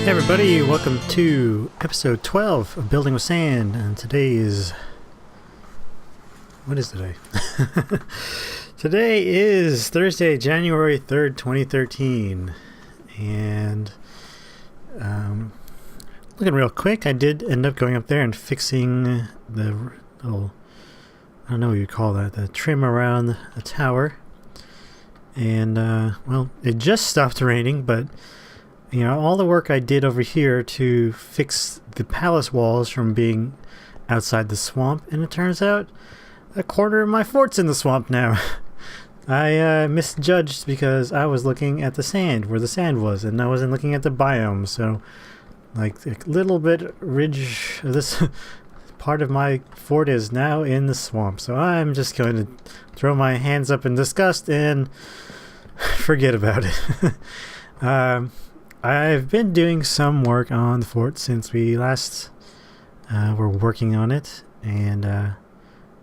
Hey everybody, welcome to episode 12 of Building with Sand, and today is... what is today? Today is Thursday, January 3rd, 2013, and looking real quick, I did end up going up there and fixing the little, I don't know what you call that, the trim around the tower, and well, it just stopped raining, but you know, all the work I did over here to fix the palace walls from being outside the swamp, and it turns out a quarter of my fort's in the swamp now. I misjudged because I was looking at the sand, where the sand was, and I wasn't looking at the biome, so like a little bit ridge of this part of my fort is now in the swamp, so I'm just going to throw my hands up in disgust and forget about it. I've been doing some work on the fort since we last were working on it, and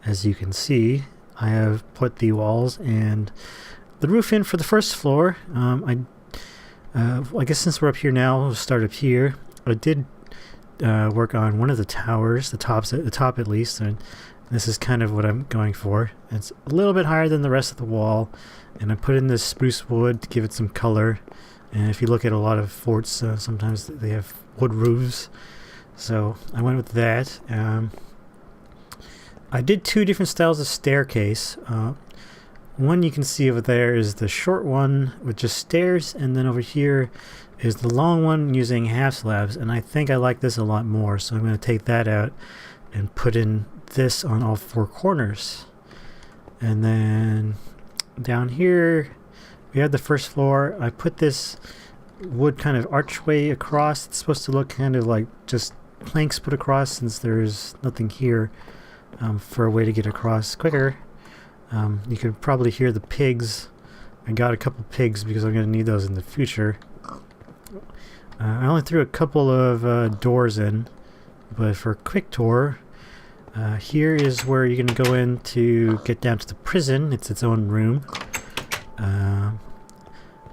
as you can see, I have put the walls and the roof in for the first floor. I guess since we're up here now, we'll start up here. I did work on one of the towers, the top at least, and this is kind of what I'm going for. It's a little bit higher than the rest of the wall, and I put in this spruce wood to give it some color. And if you look at a lot of forts, sometimes they have wood roofs. So I went with that. I did two different styles of staircase. One you can see over there is the short one with just stairs, and then over here is the long one using half slabs. And I think I like this a lot more, so I'm going to take that out and put in this on all four corners. And then down here we have the first floor. I put this wood kind of archway across. It's supposed to look kind of like just planks put across, since there's nothing here for a way to get across quicker. You could probably hear the pigs. I got a couple pigs because I'm going to need those in the future. I only threw a couple of doors in, but for a quick tour, here is where you're going to go in to get down to the prison. It's its own room.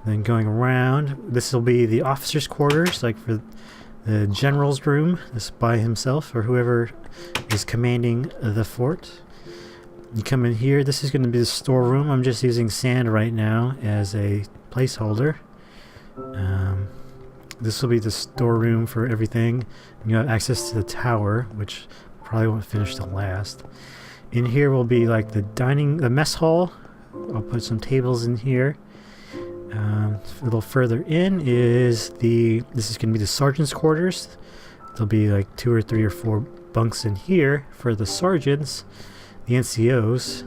Then going around, this will be the officers' quarters, like for the general's room, this by himself or whoever is commanding the fort. You come in here, this is going to be the storeroom. I'm just using sand right now as a placeholder. This will be the storeroom for everything. You have access to the tower, which probably won't finish till last. In here will be like the mess hall. I'll put some tables in here. A little further in this is going to be the sergeant's quarters. There'll be like 2 or 3 or 4 bunks in here for the sergeants, the NCOs,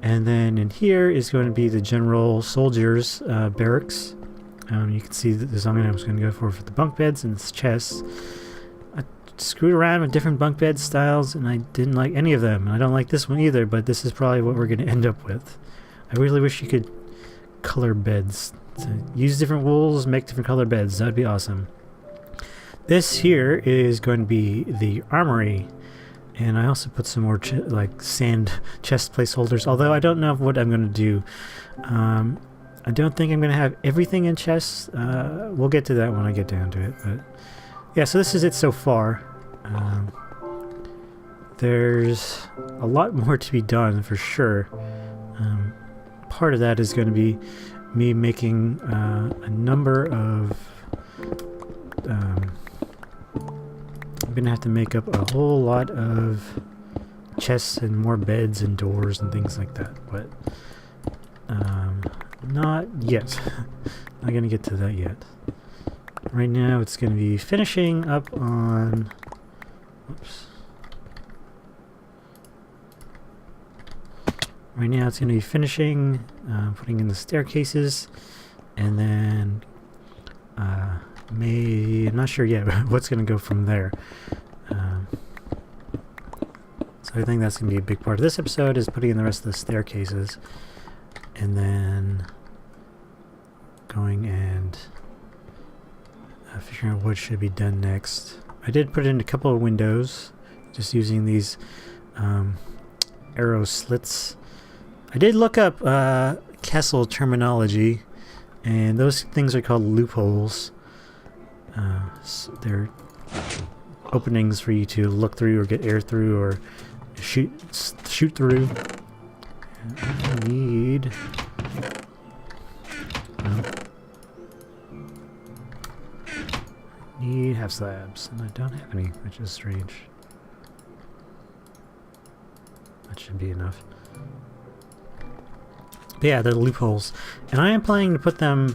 and then in here is going to be the general soldiers barracks. You can see that the design I was going to go for the bunk beds and its chests. I screwed around with different bunk bed styles, and I didn't like any of them. I don't like this one either, but this is probably what we're going to end up with. I really wish you could color beds. So use different wools, make different color beds. That'd be awesome. This here is going to be the armory, and I also put some more like sand chest placeholders, although I don't know what I'm going to do. I don't think I'm going to have everything in chests. We'll get to that when I get down to it, but yeah, so this is it so far. There's a lot more to be done for sure. Part of that is going to be me making a number of I'm going to have to make up a whole lot of chests and more beds and doors and things like that, but not yet. Not going to get to that yet. Right now it's going to be finishing up on... Oops. Right now it's going to be finishing, putting in the staircases, and then I'm not sure yet what's going to go from there. So I think that's going to be a big part of this episode, is putting in the rest of the staircases, and then going and figuring out what should be done next. I did put in a couple of windows, just using these arrow slits. I did look up castle terminology, and those things are called loopholes. They're openings for you to look through or get air through or shoot through. And I need... well, I need half slabs, and I don't have any, which is strange. That should be enough. But yeah, the loopholes. And I am planning to put them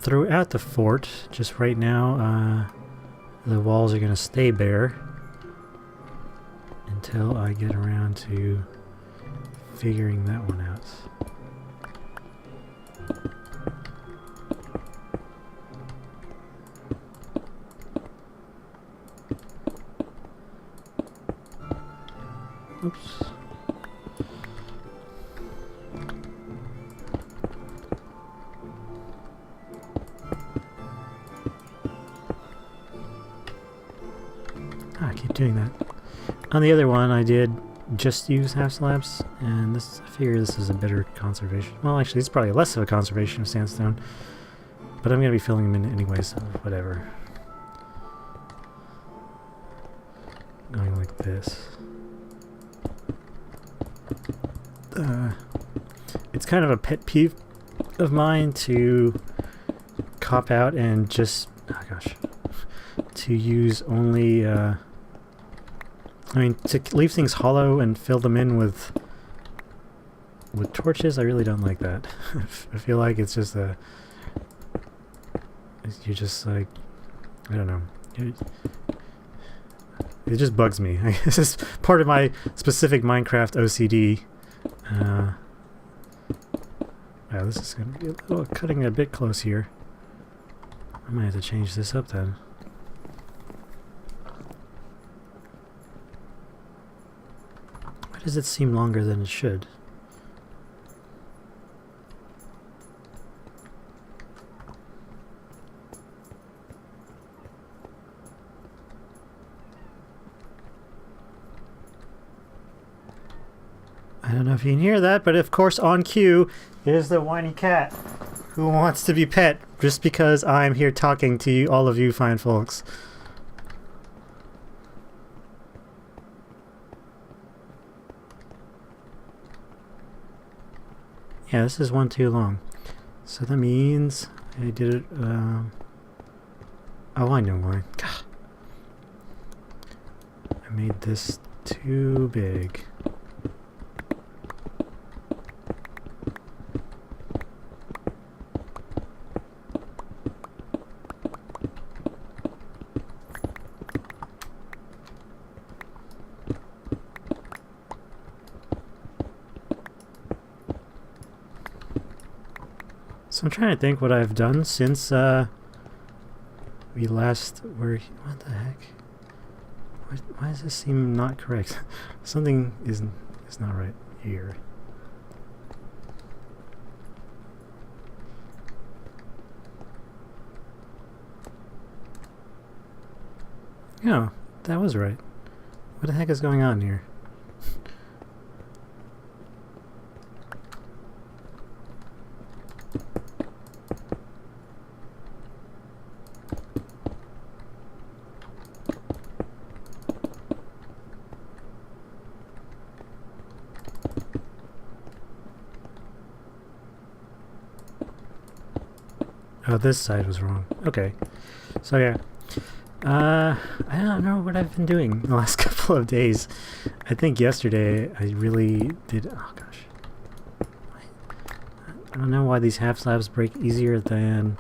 throughout the fort. Just right now, the walls are going to stay bare until I get around to figuring that one out. Oops. I keep doing that. On the other one, I did just use half slabs, and this, I figure this is a better conservation. Well, actually, it's probably less of a conservation of sandstone, but I'm going to be filling them in anyway, so whatever. Going like this. It's kind of a pet peeve of mine to cop out and just, oh gosh, to use only, I mean, to leave things hollow and fill them in with torches. I really don't like that. I feel like it's just a, you're just like, I don't know. It just bugs me. This is part of my specific Minecraft OCD. Yeah, this is going to be a little cutting it a bit close here. I might have to change this up then. Why does it seem longer than it should? I don't know if you can hear that, but of course on cue is the whiny cat who wants to be pet just because I'm here talking to you, all of you fine folks. Yeah, this is one too long. So that means I did it, oh, I know why. God. I made this too big. So I'm trying to think what I've done since we last were. What the heck? Why does this seem not correct? Something is not right here. Yeah, that was right. What the heck is going on here? Oh, this side was wrong. Okay. So yeah. I don't know what I've been doing the last couple of days. I think yesterday I really did... Oh gosh. I don't know why these half slabs break easier than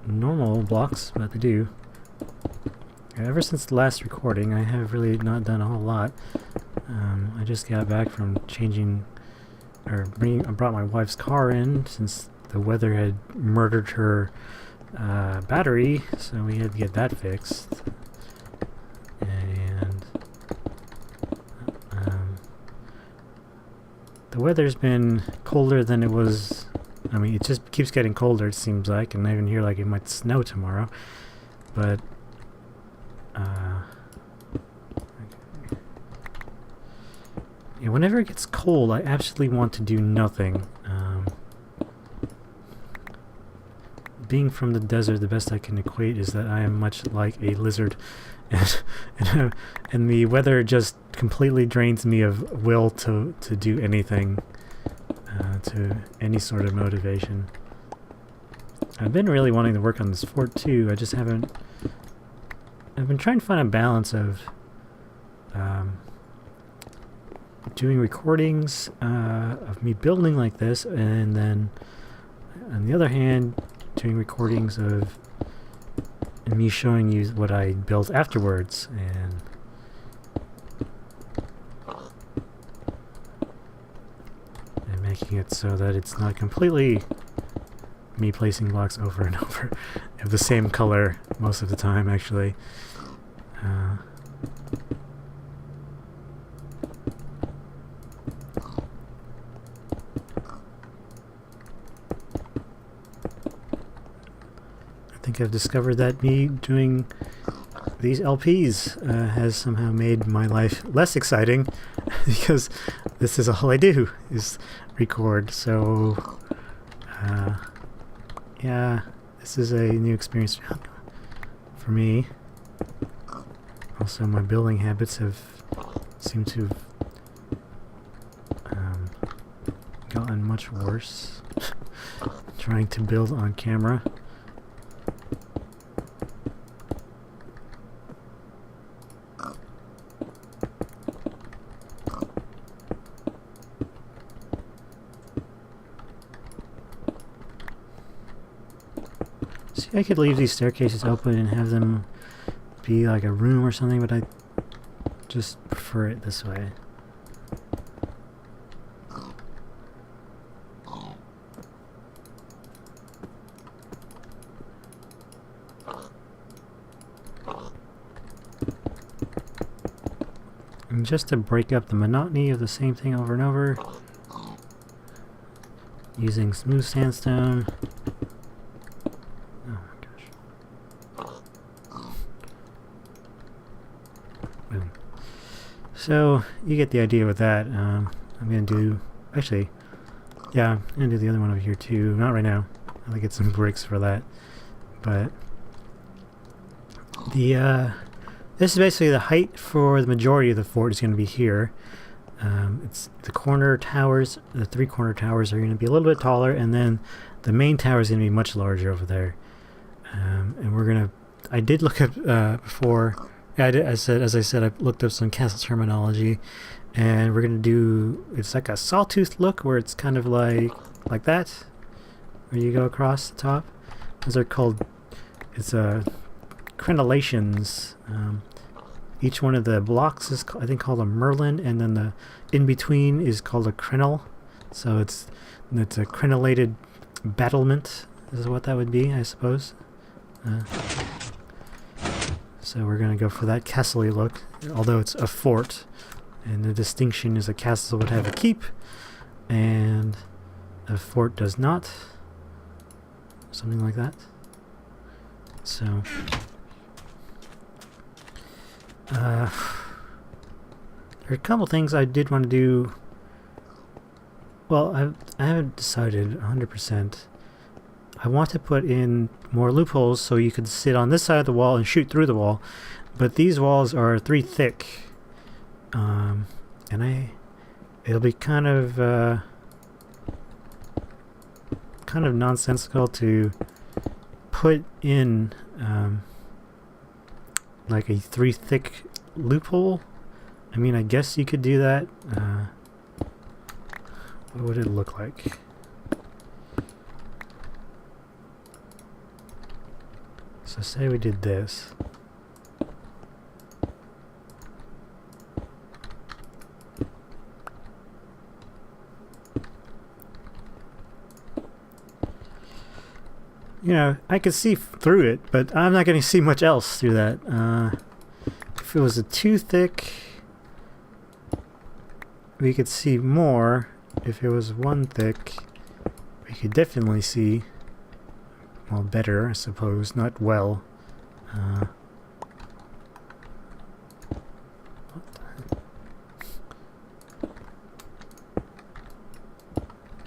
normal blocks, but they do. Ever since the last recording, I have really not done a whole lot. I just got back from changing... I brought my wife's car in since the weather had murdered her battery, so we had to get that fixed. And the weather's been colder than it was. I mean, it just keeps getting colder, it seems like, and I even hear like it might snow tomorrow. But yeah, whenever it gets cold, I absolutely want to do nothing. being from the desert, the best I can equate is that I am much like a lizard, and the weather just completely drains me of will to do anything, to any sort of motivation. I've been really wanting to work on this fort too. I just haven't. I've been trying to find a balance of doing recordings of me building like this, and then on the other hand doing recordings of me showing you what I built afterwards, and making it so that it's not completely me placing blocks over and over of the same color most of the time, actually. I think I've discovered that me doing these LPs has somehow made my life less exciting because this is all I do, is record. So yeah, this is a new experience for me. Also, my building habits seem to have gotten much worse trying to build on camera. See, I could leave these staircases open and have them be like a room or something, but I just prefer it this way. And just to break up the monotony of the same thing over and over, using smooth sandstone. So you get the idea with that. I'm gonna do, actually, yeah, I'm gonna do the other one over here too. Not right now. I'll get some bricks for that. But the this is basically the height for the majority of the fort is gonna be here. It's the corner towers, the three corner towers are gonna be a little bit taller, and then the main tower is gonna be much larger over there. And we're gonna. I did look up before. Yeah, as I said, I looked up some castle terminology, and we're gonna do. It's like a sawtooth look, where it's kind of like that, where you go across the top. Those are called. It's crenellations. Each one of the blocks is, I think, called a merlin, and then the in between is called a crenel. So it's a crenellated battlement. Is what that would be, I suppose. So we're going to go for that castle-y look, although it's a fort. And the distinction is a castle would have a keep, and a fort does not. Something like that. So, there are a couple things I did want to do. Well, I haven't decided 100%. I want to put in more loopholes so you could sit on this side of the wall and shoot through the wall, but these walls are 3 thick, and it'll be kind of nonsensical to put in like a 3 thick loophole. I mean, I guess you could do that. What would it look like? So say we did this. You know, I could see through it, but I'm not going to see much else through that. If it was a too thick, we could see more. If it was 1 thick, we could definitely see. Well, better, I suppose. Not well. What the heck?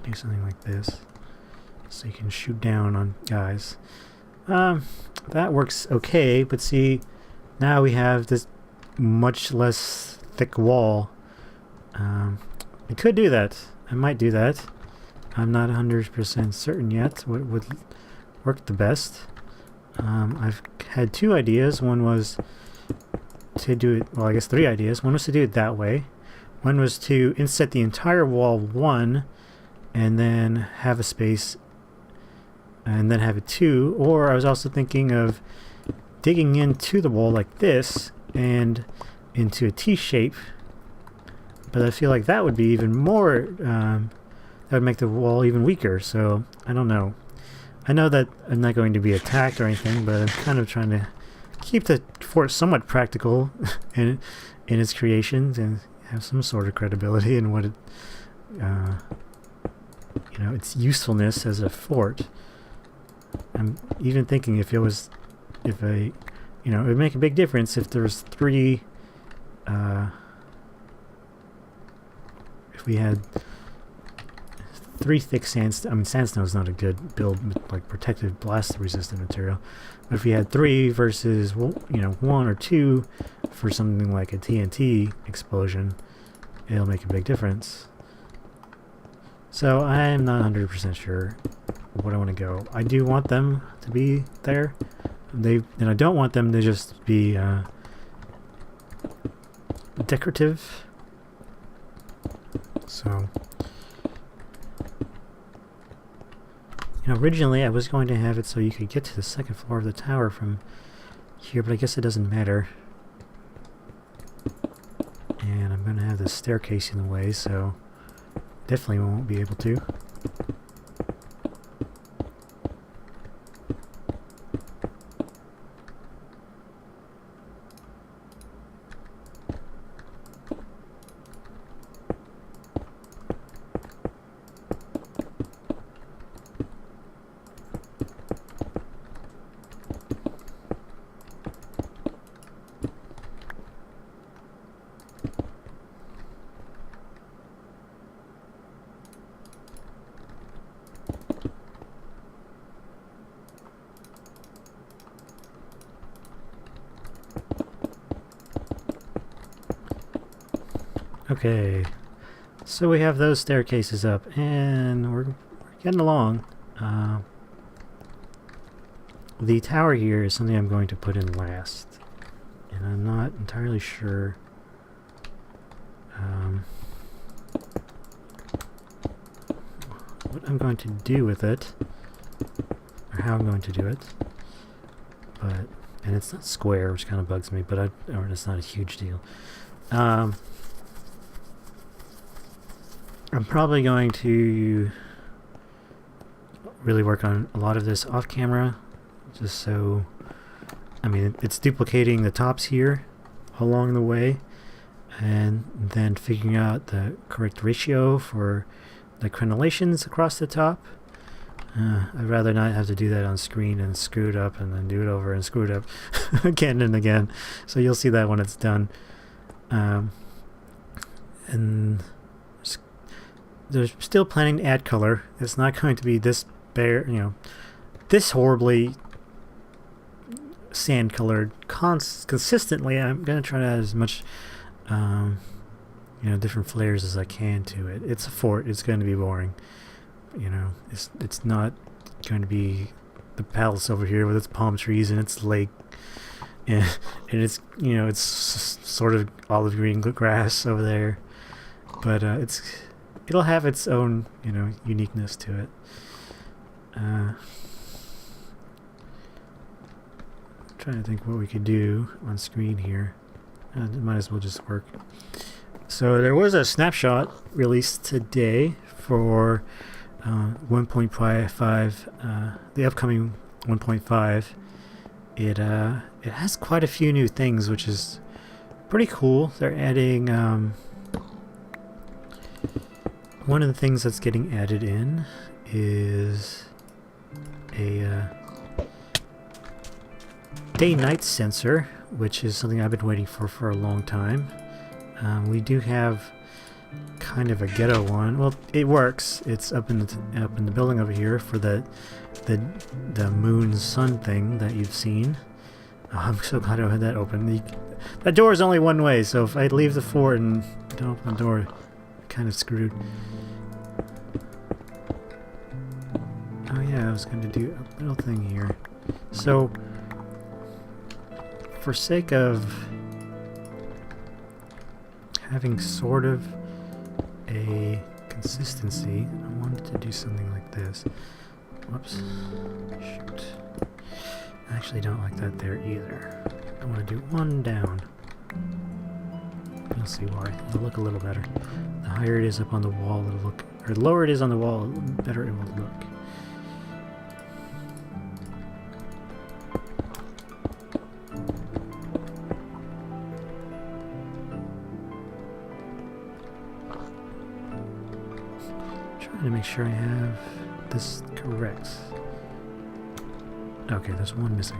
Do something like this. so you can shoot down on guys. That works okay, but see, now we have this much less thick wall. I could do that. I might do that. I'm not 100% certain yet what would work the best. I've had two ideas. One was to do it, well, I guess three ideas. One was to do it that way. One was to inset the entire wall 1 and then have a space and then have it 2. Or I was also thinking of digging into the wall like this and into a T shape. But I feel like that would be even more, that would make the wall even weaker, so I don't know. I know that I'm not going to be attacked or anything, but I'm kind of trying to keep the fort somewhat practical in its creations and have some sort of credibility in what it, you know, its usefulness as a fort. I'm even thinking if it was, you know, it would make a big difference if there was 3, if we had 3 thick sandstone. I mean, sandstone is not a good build, like protective blast resistant material. But if we had 3 versus, you know, 1 or 2 for something like a TNT explosion, it'll make a big difference. So I'm not 100% sure what I want to go. I do want them to be there. And I don't want them to just be decorative. So, you know, originally I was going to have it so you could get to the second floor of the tower from here, but I guess it doesn't matter. And I'm going to have the staircase in the way, so definitely won't be able to. Okay, so we have those staircases up, and we're getting along. The tower here is something I'm going to put in last, and I'm not entirely sure what I'm going to do with it, or how I'm going to do it. But, and it's not square, which kind of bugs me, but or it's not a huge deal. I'm probably going to really work on a lot of this off camera, just so, I mean, it's duplicating the tops here along the way, and then figuring out the correct ratio for the crenellations across the top. I'd rather not have to do that on screen and screw it up and then do it over and screw it up again and again. So you'll see that when it's done. And they're still planning to add color. It's not going to be this bare, you know, this horribly sand colored consistently. I'm going to try to add as much, you know, different flares as I can to it. It's a fort. It's going to be boring. You know, it's not going to be the palace over here with its palm trees and its lake. And it's, you know, it's sort of olive green grass over there. But it'll have its own, you know, uniqueness to it. Trying to think what we could do on screen here. It might as well just work. So there was a snapshot released today for 1.5, the upcoming 1.5. It has quite a few new things, which is pretty cool. They're adding one of the things that's getting added in is a day-night sensor, which is something I've been waiting for a long time. We do have kind of a ghetto one. Well, it works. It's up in the building over here for the moon sun thing that you've seen. Oh, I'm so glad I had that open. That door is only one way, so if I leave the fort and don't open the door, I'm kind of screwed. Oh yeah, I was going to do a little thing here. So, for sake of having sort of a consistency, I wanted to do something like this. Whoops. Shoot. I actually don't like that there either. I want to do one down. You'll see why. It'll look a little better. The higher it is up on the wall, it'll look... Or the lower it is on the wall, the better it will look. Trying to make sure I have this correct. Okay, there's one missing.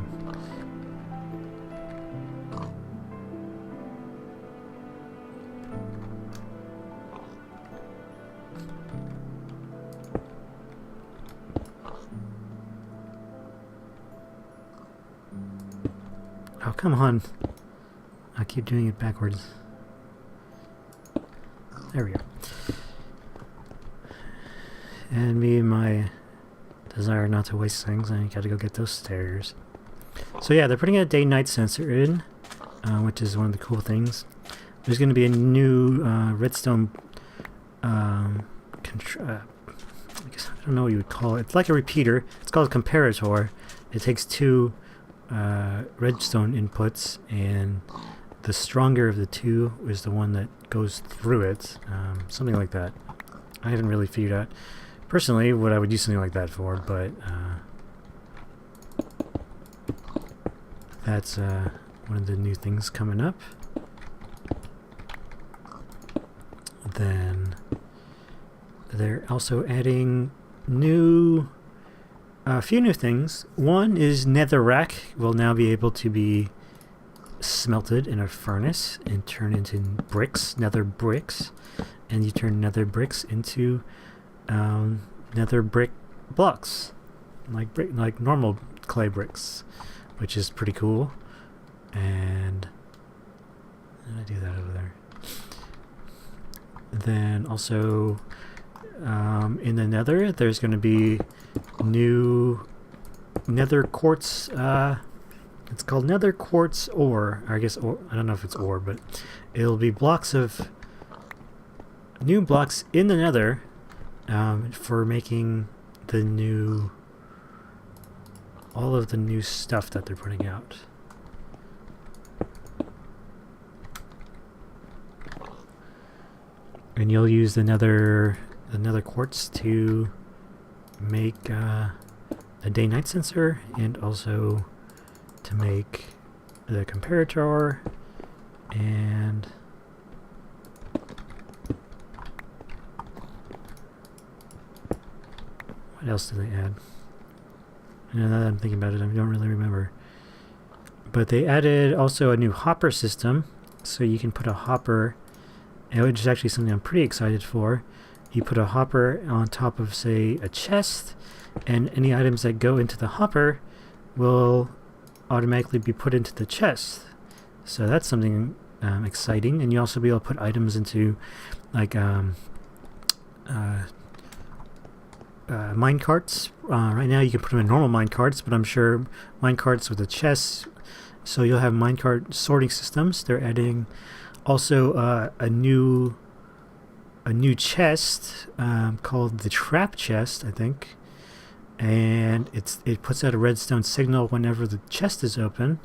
Oh, come on. I keep doing it backwards. There we go. And me and my desire not to waste things, I gotta go get those stairs. So yeah, they're putting a day-night sensor in, which is one of the cool things. There's going to be a new redstone, I guess, I don't know what you would call it. It's like a repeater. It's called a comparator. It takes two redstone inputs, and the stronger of the two is the one that goes through it. Something like that. I haven't really figured out personally what I would use something like that for, but that's one of the new things coming up. Then they're also adding a few new things. One is netherrack will now be able to be smelted in a furnace and turned into bricks, nether bricks, and you turn nether bricks into nether brick blocks, like normal clay bricks, which is pretty cool. And I do that over there. Then also in the nether, there's going to be new nether quartz. It's called nether quartz ore. Or I guess ore, I don't know if it's ore, but it'll be blocks of new blocks in the nether for making the all of the new stuff that they're putting out. And you'll use the nether quartz to make a day-night sensor, and also to make the comparator, and what else did they add? Now that I'm thinking about it, I don't really remember. But they added also a new hopper system, so you can put a hopper, which is actually something I'm pretty excited for. You put a hopper on top of, say, a chest, and any items that go into the hopper will automatically be put into the chest. So that's something exciting. And you also be able to put items into, like, mine carts. Right now you can put them in normal mine carts, but I'm sure mine carts with the chests. So you'll have mine cart sorting systems. They're adding also a new chest called the trap chest, I think, and it puts out a redstone signal whenever the chest is open.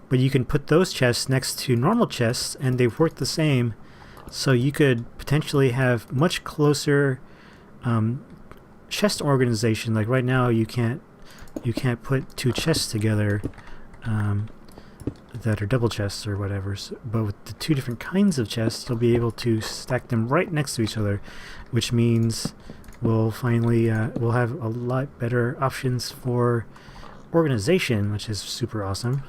But you can put those chests next to normal chests, and they work the same. So you could potentially have much closer chest organization. Like right now, you can't put two chests together that are double chests or whatever. So, but with the two different kinds of chests, you'll be able to stack them right next to each other, which means we'll finally we'll have a lot better options for organization, which is super awesome.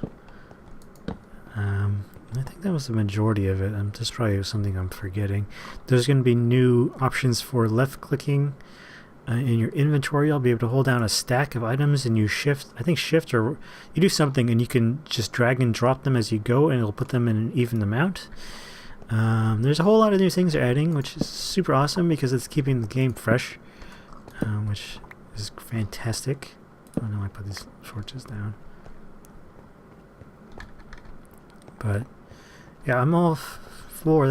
I think that was the majority of it. Just probably something I'm forgetting. There's going to be new options for left clicking in your inventory. I'll be able to hold down a stack of items and you shift, I think shift, or you do something and you can just drag and drop them as you go and it'll put them in an even amount. There's a whole lot of new things they're adding, which is super awesome because it's keeping the game fresh, which is fantastic. Oh no, I put these torches down. But yeah, I'm all for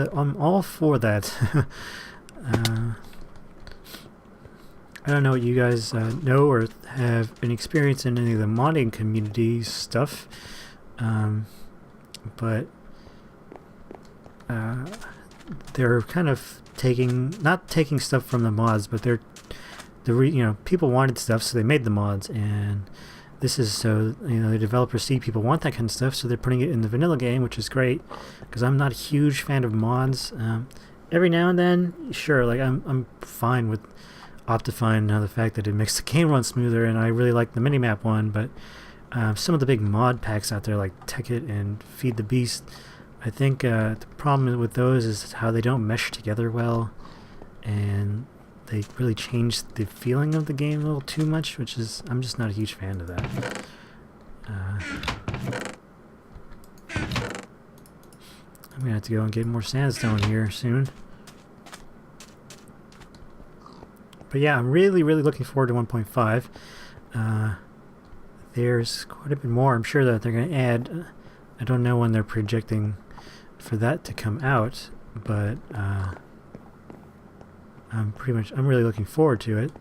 that. I don't know what you guys know or have any experience in any of the modding community stuff, but they're kind of not taking stuff from the mods, but people wanted stuff, so they made the mods, and this is so the developers see people want that kind of stuff, so they're putting it in the vanilla game, which is great because I'm not a huge fan of mods. Every now and then, sure, like I'm fine with Optifine, the fact that it makes the game run smoother, and I really like the minimap one, but some of the big mod packs out there like Tech It and Feed the Beast, I think the problem with those is how they don't mesh together well, and they really change the feeling of the game a little too much, which is, I'm just not a huge fan of that. I'm gonna have to go and get more sandstone here soon. But yeah, I'm really looking forward to 1.5. There's quite a bit more I'm sure that they're going to add. I don't know when they're projecting for that to come out, but I'm really looking forward to it.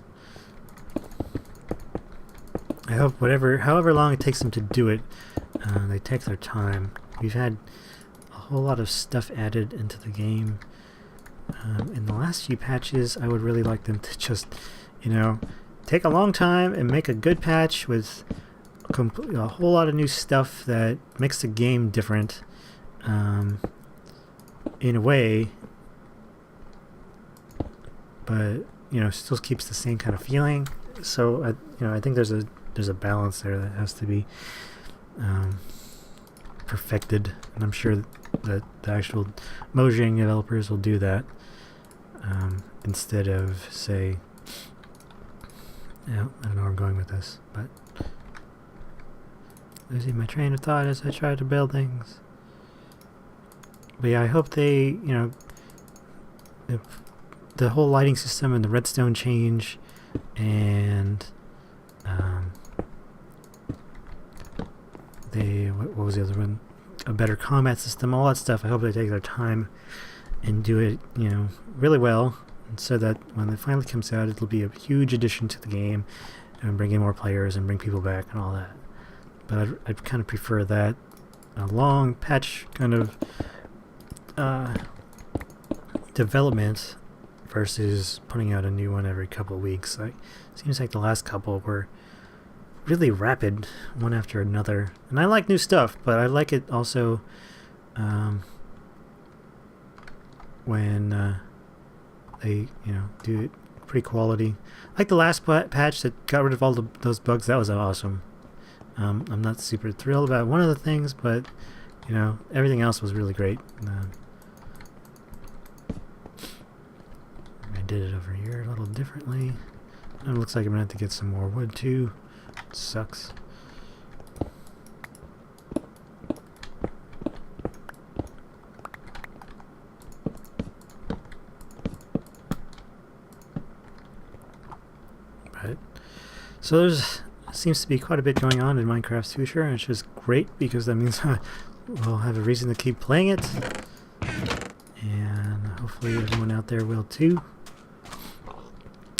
I hope however long it takes them to do it, they take their time. We've had a whole lot of stuff added into the game. In the last few patches, I would really like them to just, take a long time and make a good patch with a whole lot of new stuff that makes the game different, in a way, but still keeps the same kind of feeling. So I think there's a balance there that has to be perfected, and I'm sure that the actual Mojang developers will do that. Instead of, say, I don't know where I'm going with this, but losing my train of thought as I try to build things. But yeah, I hope they, if the whole lighting system and the redstone change, and what was the other one? A better combat system, all that stuff. I hope they take their time and do it, really well, so that when it finally comes out, it'll be a huge addition to the game and bring in more players and bring people back and all that. But I'd kind of prefer that a long patch kind of development versus putting out a new one every couple of weeks. Seems like the last couple were really rapid, one after another. And I like new stuff, but I like it also when they do it pretty quality. Like the last patch that got rid of all those bugs, that was awesome. I'm not super thrilled about one of the things, but everything else was really great. I did it over here a little differently. It looks like I'm gonna have to get some more wood too. It sucks. So there's seems to be quite a bit going on in Minecraft's future, and it's just great because that means we'll have a reason to keep playing it, and hopefully everyone out there will too.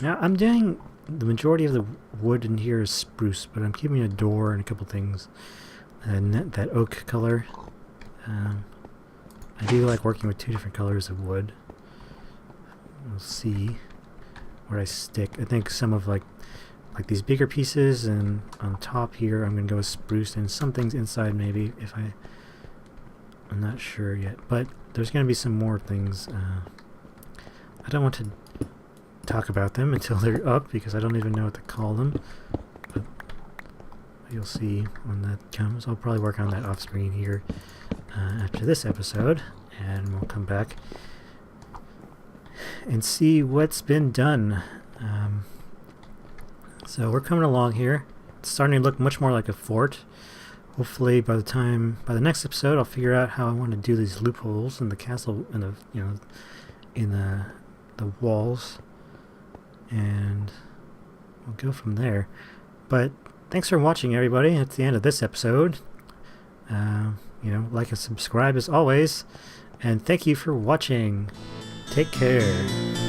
Now I'm doing the majority of the wood in here is spruce, but I'm keeping a door and a couple things, and that oak color. I do like working with two different colors of wood. We'll see where I stick. I think some of like these bigger pieces, and on top here I'm gonna go with spruce, and some things inside maybe if I'm not sure yet, but there's gonna be some more things. I don't want to talk about them until they're up because I don't even know what to call them, but you'll see when that comes. I'll probably work on that off screen here after this episode, and we'll come back and see what's been done. So we're coming along here. It's starting to look much more like a fort. Hopefully by the next episode I'll figure out how I want to do these loopholes in the castle, in the in the walls, and we'll go from there. But thanks for watching, everybody. It's the end of this episode. Like and subscribe as always, and thank you for watching. Take care.